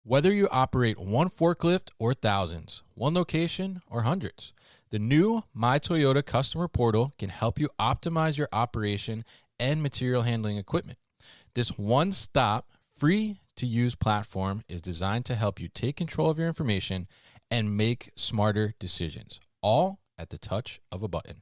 Whether you operate one forklift or thousands, one location or hundreds, the new My Toyota customer portal can help you optimize your operation and material handling equipment. This one-stop, free-to-use platform is designed to help you take control of your information and make smarter decisions, all at the touch of a button.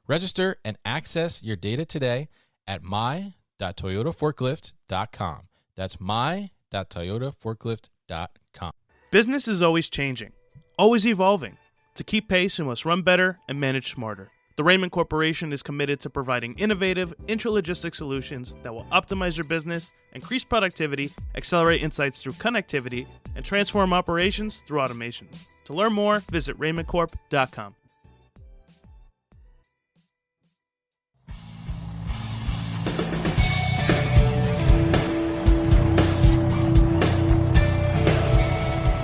Register and access your data today at my.toyotaforklift.com. That's my.toyotaforklift.com. Business is always changing, always evolving. To keep pace, we must run better and manage smarter. The Raymond Corporation is committed to providing innovative intralogistic solutions that will optimize your business, increase productivity, accelerate insights through connectivity, and transform operations through automation. To learn more, visit raymondcorp.com.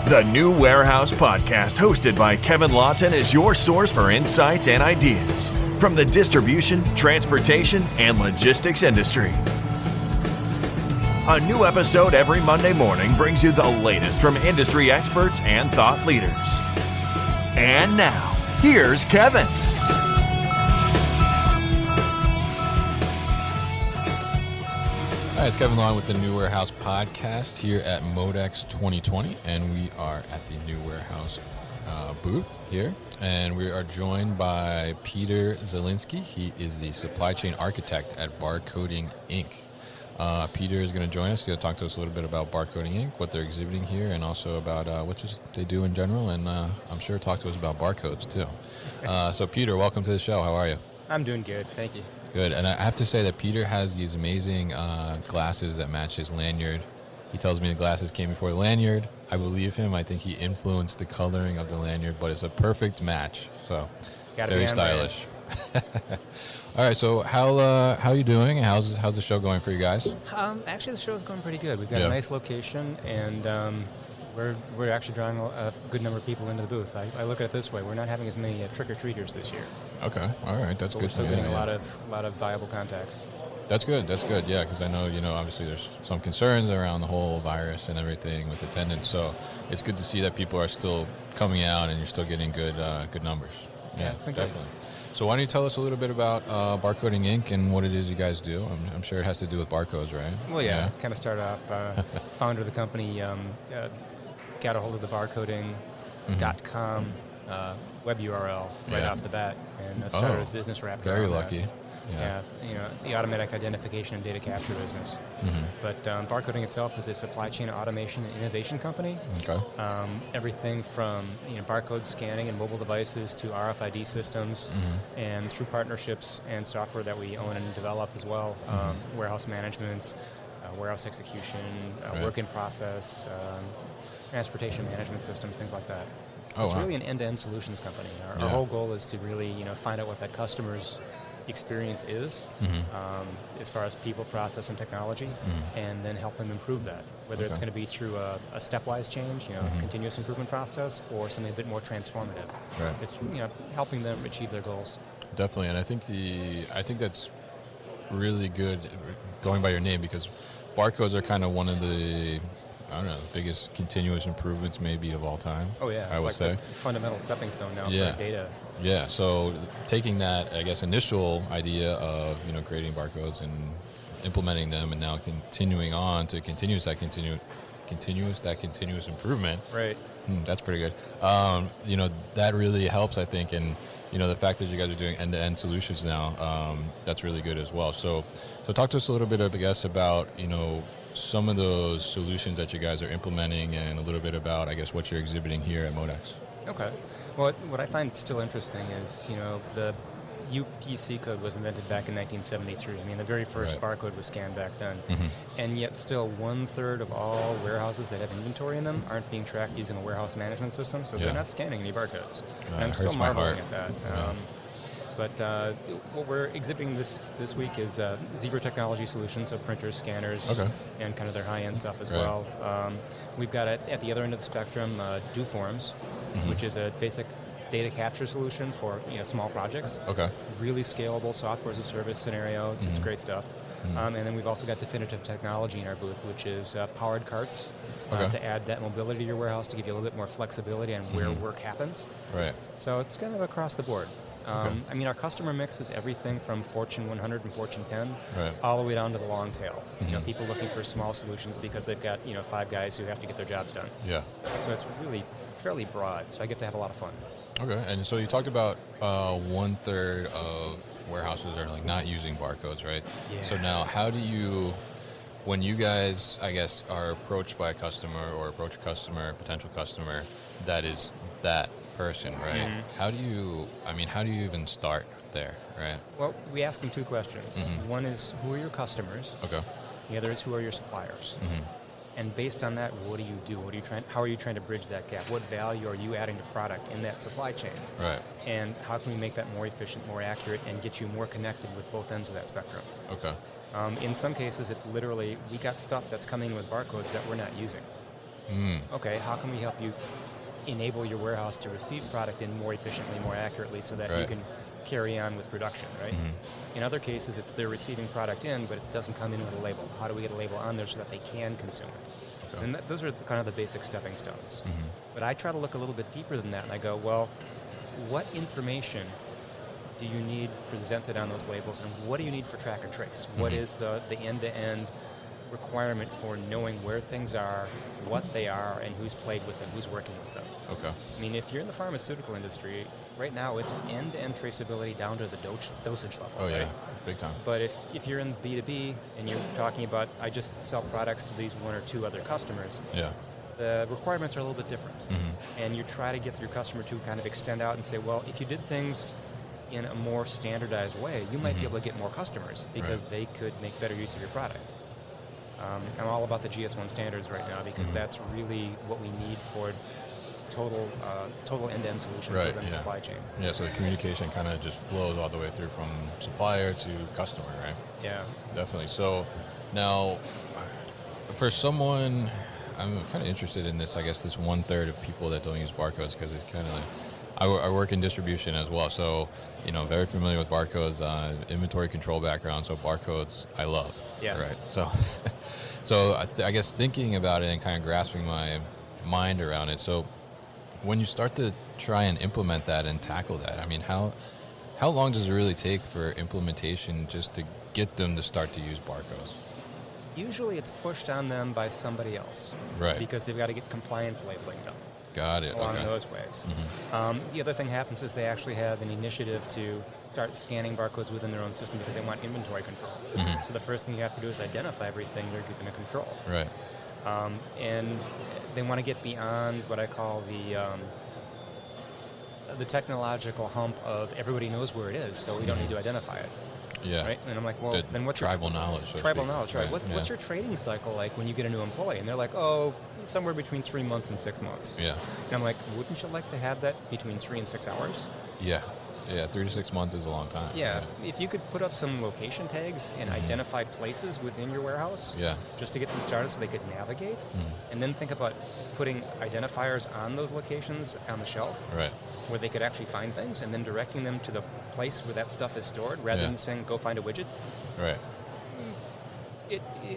The New Warehouse Podcast, hosted by Kevin Lawton, is your source for insights and ideas from the distribution, transportation, and logistics industry. A new episode every Monday morning brings you the latest from industry experts and thought leaders. And now, here's Kevin. Hi, it's Kevin Lawton with the New Warehouse Podcast here at MODEX 2020, and we are at the New Warehouse booth here, and we are joined by Peter Zalinski. He is the supply chain architect at Barcoding Inc. Peter is going to join us. He's going to talk to us a little bit about Barcoding Inc., what they're exhibiting here, and also about what they do in general, and I'm sure talk to us about barcodes too. So Peter, welcome to the show. How are you? I'm doing good, thank you. Good, and I have to say that Peter has these amazing glasses that match his lanyard. He tells me the glasses came before the lanyard. I believe him. I think he influenced the coloring of the lanyard, but it's a perfect match. So very stylish. All right, so how are you doing? How's the show going for you guys? Actually, the show is going pretty good. We've got a nice location, and we're actually drawing a good number of people into the booth. I look at it this way: we're not having as many trick-or-treaters this year. Okay, all right, that's so good. We're still getting a lot of viable contacts. That's good. Yeah, because I know obviously there's some concerns around the whole virus and everything with attendance. So it's good to see that people are still coming out and you're still getting good numbers. Yeah, it's been definitely. Good. So why don't you tell us a little bit about Barcoding Inc. and what it is you guys do? I'm sure it has to do with barcodes, right? Well, yeah. Kind of start off. Founder of the company got a hold of the barcoding.com web URL right off the bat and started his business wrapped around Very lucky. Yeah, the automatic identification and data capture business. Mm-hmm. But Barcoding itself is a supply chain automation and innovation company. Okay. Everything from barcode scanning and mobile devices to RFID systems, and through partnerships and software that we own and develop as well, warehouse management, warehouse execution, work in process, transportation management systems, things like that. It's really an end-to-end solutions company. Our whole goal is to really stfind out what that customer's experience is, as far as people, process, and technology, and then help them improve that. Whether it's going to be through a stepwise change, a continuous improvement process, or something a bit more transformative. Right. It's helping them achieve their goals. Definitely, and I think that's really good, going by your name, because barcodes are kind of one of the biggest continuous improvements maybe of all time. Oh yeah, I would say the fundamental stepping stone now for data. Yeah, so taking that, I guess, initial idea of creating barcodes and implementing them, and now continuing on to continuous improvement. Right. That's pretty good. That really helps, I think, and the fact that you guys are doing end-to-end solutions now, that's really good as well. So talk to us a little bit, I guess, about some of those solutions that you guys are implementing, and a little bit about, I guess, what you're exhibiting here at MODEX. Okay. Well, what I find still interesting is, the UPC code was invented back in 1973. I mean, the very first barcode was scanned back then. And yet still 1/3 of all warehouses that have inventory in them aren't being tracked using a warehouse management system, so they're not scanning any barcodes. And I'm still marveling at that. But what we're exhibiting this week is Zebra Technology Solutions, so printers, scanners, and kind of their high-end stuff as well. We've got at the other end of the spectrum, DoForms, which is a basic data capture solution for small projects. Okay. Really scalable software as a service scenario. It's great stuff. And then we've also got definitive technology in our booth, which is powered carts to add that mobility to your warehouse, to give you a little bit more flexibility on where work happens. Right. So it's kind of across the board. I mean, our customer mix is everything from Fortune 100 and Fortune 10 all the way down to the long tail. You know, people looking for small solutions because they've got, 5 guys who have to get their jobs done. Yeah. So it's really fairly broad, so I get to have a lot of fun. Okay, and so you talked about 1/3 of warehouses are like not using barcodes, right? Yeah. So now how do you, when you guys, I guess, are approached by a customer or approach a customer, potential customer, that is that person, right? How do you even start there, right? Well, we ask them 2 questions. One is, who are your customers? Okay. The other is, who are your suppliers? And based on that, what do you do? How are you trying to bridge that gap? What value are you adding to product in that supply chain? Right. And how can we make that more efficient, more accurate, and get you more connected with both ends of that spectrum? Okay. In some cases, it's literally, we got stuff that's coming with barcodes that we're not using. Okay, how can we help you enable your warehouse to receive product in more efficiently, more accurately, so that you can carry on with production, right? In other cases, it's they're receiving product in, but it doesn't come in with a label. How do we get a label on there so that they can consume it? Okay. And those are kind of the basic stepping stones. But I try to look a little bit deeper than that, and I go, well, what information do you need presented on those labels, and what do you need for track and trace? What is the end-to-end requirement for knowing where things are, what they are, and who's played with them, who's working with them? Okay. I mean, if you're in the pharmaceutical industry, right now it's end-to-end traceability down to the dosage level. Oh, yeah, right? big time. But if you're in B2B and you're talking about, I just sell products to these 1 or 2 other customers, the requirements are a little bit different. And you try to get your customer to kind of extend out and say, well, if you did things in a more standardized way, you might be able to get more customers because they could make better use of your product. I'm all about the GS1 standards right now because that's really what we need for total end-to-end solution within the supply chain. Yeah, so the communication kind of just flows all the way through from supplier to customer, right? Yeah. Definitely. So now, for someone, I'm kind of interested in this, I guess, this 1/3 of people that don't use barcodes, because it's kind of like, I work in distribution as well, so, very familiar with barcodes, inventory control background, so barcodes I love. Yeah. Right. So I guess thinking about it and kind of grasping my mind around it, so when you start to try and implement that and tackle that, I mean, how long does it really take for implementation just to get them to start to use barcodes? Usually it's pushed on them by somebody else. Right. Because they've got to get compliance labeling done. Got it. Along those ways. The other thing happens is they actually have an initiative to start scanning barcodes within their own system because they want inventory control. So the first thing you have to do is identify everything they're going to control. Right. And they want to get beyond what I call the technological hump of everybody knows where it is, so we don't need to identify it. Yeah. Right? And I'm like, well, then what's tribal knowledge? Tribal knowledge, right? What's your trading cycle like when you get a new employee? And they're like, oh, somewhere between 3 months and 6 months. Yeah. And I'm like, wouldn't you like to have that between 3 and 6 hours? Yeah. Yeah, 3 to 6 months is a long time. Yeah. If you could put up some location tags and identify places within your warehouse, just to get them started so they could navigate, and then think about putting identifiers on those locations on the shelf, right, where they could actually find things, and then directing them to the place where that stuff is stored, rather than saying, go find a widget. Right.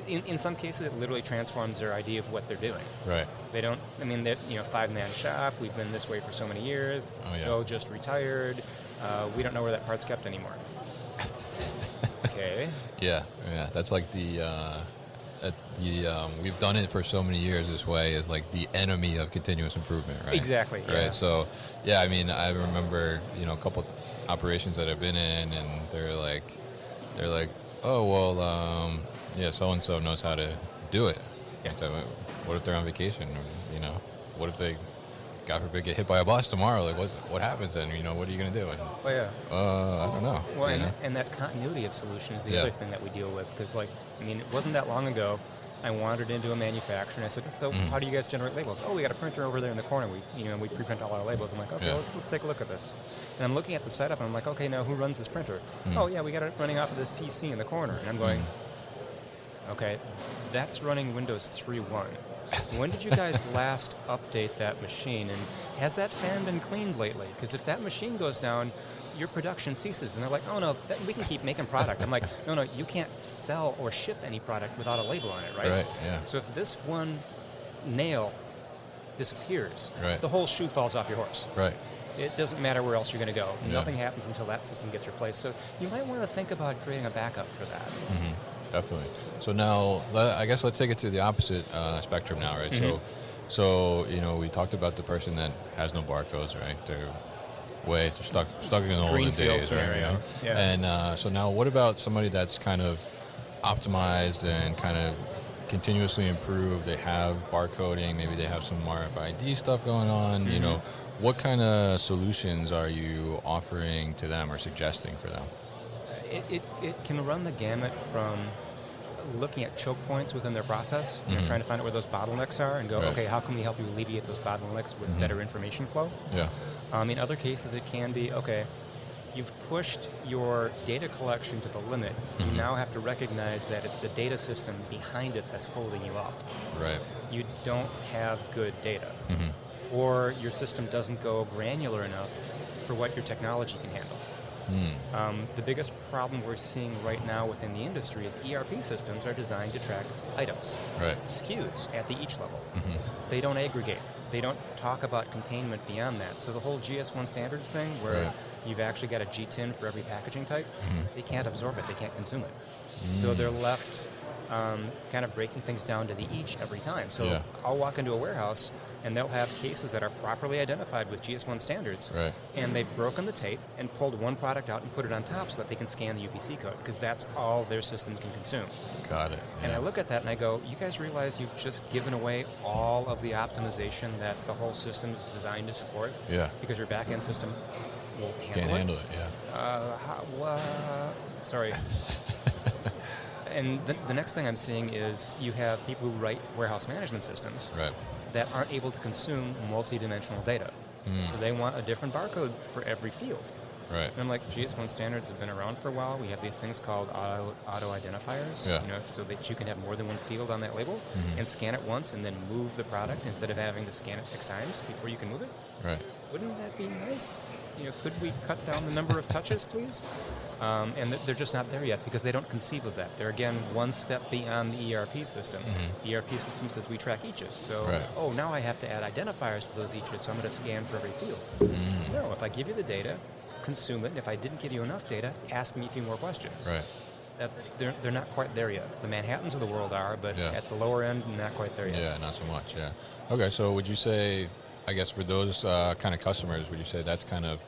In some cases, it literally transforms their idea of what they're doing. Right. They don't, I mean, they're, 5-man shop, we've been this way for so many years, Joe just retired, we don't know where that part's kept anymore. Okay. Yeah, that's like we've done it for so many years this way is like the enemy of continuous improvement, right? Exactly, yeah. Right, so, I mean, I remember, a couple operations that I've been in, and they're like, oh, well, so-and-so knows how to do it. Yeah. So what if they're on vacation? Or, what if they, God forbid, get hit by a bus tomorrow? Like, what happens then? What are you going to do? And, I don't know. Well, and that continuity of solution is the other thing that we deal with. Because, it wasn't that long ago, I wandered into a manufacturer, and I said, so how do you guys generate labels? Oh, we got a printer over there in the corner. We pre-print all our labels. I'm like, okay, let's take a look at this. And I'm looking at the setup, and I'm like, okay, now who runs this printer? Oh, yeah, we got it running off of this PC in the corner. And I'm going, okay, that's running Windows 3.1. When did you guys last update that machine? And has that fan been cleaned lately? Because if that machine goes down, your production ceases. And they're like, oh no, we can keep making product. I'm like, no, you can't sell or ship any product without a label on it, right? Right, yeah. So if this one nail disappears, right. the whole shoe falls off your horse. Right. It doesn't matter where else you're going to go. Yeah. Nothing happens until that system gets replaced. So you might want to think about creating a backup for that. Mm-hmm. Definitely. So now, I guess let's take it to the opposite spectrum now, right? Mm-hmm. So we talked about the person that has no barcodes, right? They're stuck in the olden days, right? Scenario. Yeah. And so now, what about somebody that's kind of optimized and kind of continuously improved? They have barcoding, maybe they have some RFID stuff going on. Mm-hmm. What kind of solutions are you offering to them or suggesting for them? It can run the gamut from looking at choke points within their process, trying to find out where those bottlenecks are and go, right. okay, how can we help you alleviate those bottlenecks with better information flow? Yeah. In other cases, it can be, okay, you've pushed your data collection to the limit. You now have to recognize that it's the data system behind it that's holding you up. Right. You don't have good data. Or your system doesn't go granular enough for what your technology can handle. The biggest problem we're seeing right now within the industry is ERP systems are designed to track items, right. SKUs at the each level. They don't aggregate. They don't talk about containment beyond that. So the whole GS1 standards thing, where right. you've actually got a GTIN for every packaging type, they can't absorb it. They can't consume it. So they're left kind of breaking things down to the each every time. So yeah. I'll walk into a warehouse and they'll have cases that are properly identified with GS1 standards, right. and they've broken the tape and pulled one product out and put it on top so that they can scan the UPC code, because that's all their system can consume. Got it. Yeah. And I look at that and I go, you guys realize you've just given away all of the optimization that the whole system is designed to support? Yeah. Because your back-end system won't handle Can't it? handle it, yeah. Sorry. And the next thing I'm seeing is you have people who write warehouse management systems Right. that aren't able to consume multi-dimensional data. So they want a different barcode for every field. Right. And I'm like, GS1 standards have been around for a while. We have these things called auto identifiers, Yeah. so that you can have more than one field on that label and scan it once and then move the product instead of having to scan it 6 times before you can move it. Right. Wouldn't that be nice? Could we cut down the number of touches, please? And they're just not there yet because they don't conceive of that. They're, again, one step beyond the ERP system. The ERP system says we track eaches. So, right. Now I have to add identifiers to those eaches, so I'm going to scan for every field. No, if I give you the data, consume it, and if I didn't give you enough data, ask me a few more questions. Right. They're not quite there yet. The Manhattans of the world are, but at the lower end, not quite there yet. Yeah, not so much, yeah. Okay, so would you say, I guess for those kind of customers, would you say that's kind of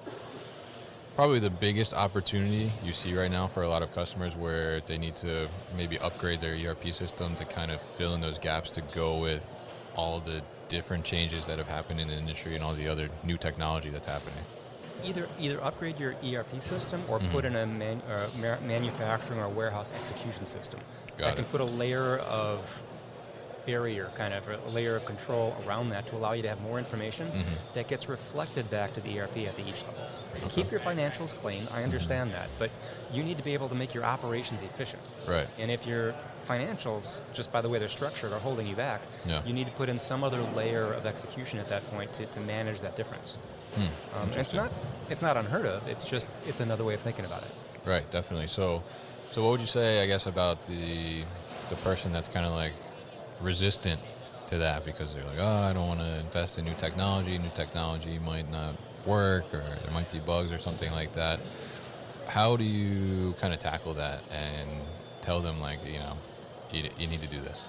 probably the biggest opportunity you see right now for a lot of customers where they need to maybe upgrade their ERP system to kind of fill in those gaps to go with all the different changes that have happened in the industry and all the other new technology that's happening? Either upgrade your ERP system or put in a manufacturing or warehouse execution system that can put a layer of barrier, kind of a layer of control around that to allow you to have more information that gets reflected back to the ERP at the each level. Keep your financials clean, I understand that, but you need to be able to make your operations efficient. Right. And if your financials, just by the way they're structured, are holding you back, you need to put in some other layer of execution at that point to manage that difference. It's not unheard of, it's another way of thinking about it. Right, definitely. So what would you say, I guess, about the person that's kind of like resistant to that because they're like, I don't want to invest in new technology might not work, or there might be bugs or something like that. How do you kind of tackle that and tell them, like, you need to do this?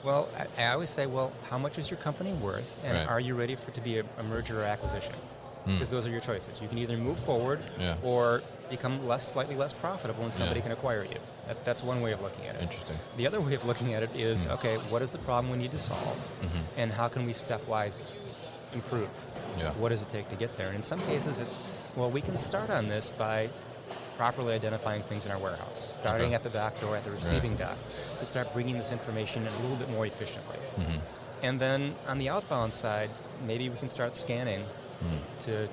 Well, I always say, how much is your company worth, and are you ready for it to be a merger or acquisition? Because those are your choices. You can either move forward or become slightly less profitable and somebody can acquire you. That's one way of looking at it. Interesting. The other way of looking at it is, okay, what is the problem we need to solve, and how can we stepwise improve? Yeah. What does it take to get there? And in some cases, it's, we can start on this by properly identifying things in our warehouse, starting at the dock door, at the receiving dock, to start bringing this information in a little bit more efficiently. And then on the outbound side, maybe we can start scanning to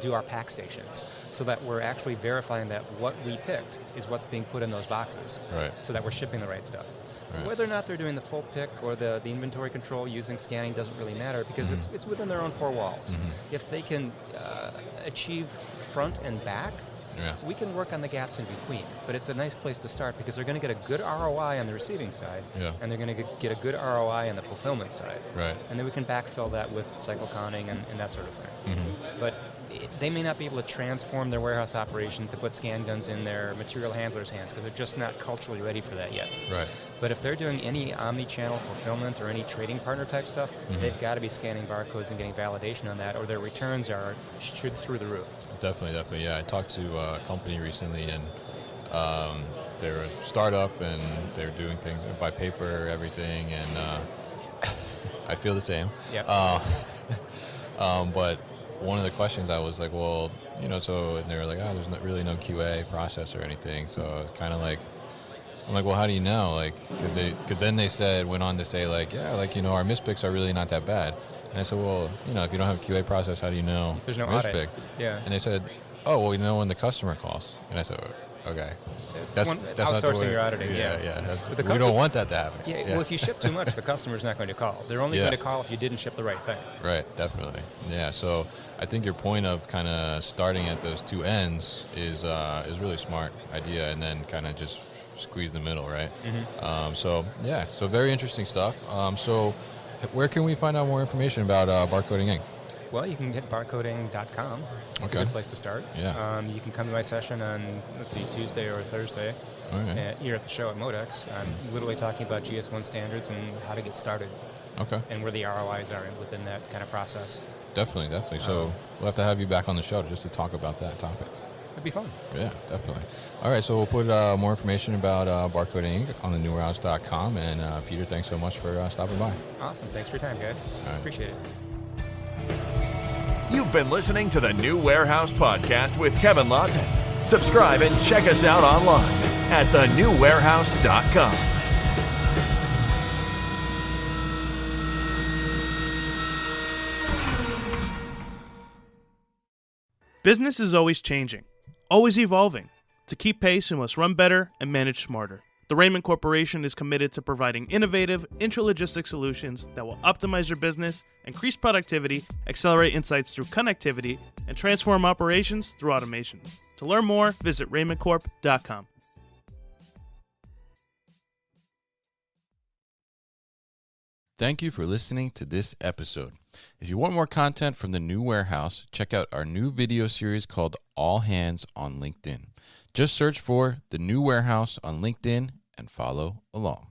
do our pack stations, so that we're actually verifying that what we picked is what's being put in those boxes, so that we're shipping the right stuff. Whether or not they're doing the full pick or the inventory control using scanning doesn't really matter, because it's within their own 4 walls. If they can achieve front and back We can work on the gaps in between, but it's a nice place to start because they're going to get a good ROI on the receiving side, and they're going to get a good ROI on the fulfillment side. Right. And then we can backfill that with cycle counting and that sort of thing. But they may not be able to transform their warehouse operation to put scan guns in their material handlers' hands because they're just not culturally ready for that yet. Right. But if they're doing any omni-channel fulfillment or any trading partner type stuff, they've got to be scanning barcodes and getting validation on that, or their returns should through the roof. Definitely. Yeah, I talked to a company recently, and they're a startup, and they're doing things by paper, everything, and I feel the same. Yeah. But one of the questions I was like, well, so and they were like, there's really no QA process or anything. So it's kind of like, I'm like, well, how do you know? Like, because then they went on to say like, our mispicks are really not that bad. And I said, well, if you don't have a QA process, how do you know? If there's no mispick? audit. Yeah. And they said, oh, well, when the customer calls. And I said, okay. That's outsourcing not the way, your auditing. Yeah. We don't want that to happen. Yeah. Well, if you ship too much, the customer's not going to call. They're only going to call if you didn't ship the right thing. Right. Definitely. Yeah. So I think your point of kind of starting at those two ends is really smart idea, and then kind of just squeeze the middle, right? So very interesting stuff. So where can we find out more information about Barcoding Inc.? Well, you can hit barcoding.com. That's a good place to start. Yeah. You can come to my session on, Tuesday or Thursday here at the show at MODEX. I'm literally talking about GS1 standards and how to get started. Okay. And where the ROIs are within that kind of process. Definitely. So we'll have to have you back on the show just to talk about that topic. It'd be fun. Yeah, definitely. All right, so we'll put more information about Barcoding Inc. on the newwarehouse.com. And Peter, thanks so much for stopping by. Awesome. Thanks for your time, guys. All right. Appreciate it. You've been listening to the New Warehouse Podcast with Kevin Lawton. Subscribe and check us out online at thenewwarehouse.com. Business is always changing, always evolving. To keep pace, we must run better and manage smarter. The Raymond Corporation is committed to providing innovative intralogistics solutions that will optimize your business, increase productivity, accelerate insights through connectivity, and transform operations through automation. To learn more, visit raymondcorp.com. Thank you for listening to this episode. If you want more content from the New Warehouse, check out our new video series called All Hands on LinkedIn. Just search for the New Warehouse on LinkedIn and follow along.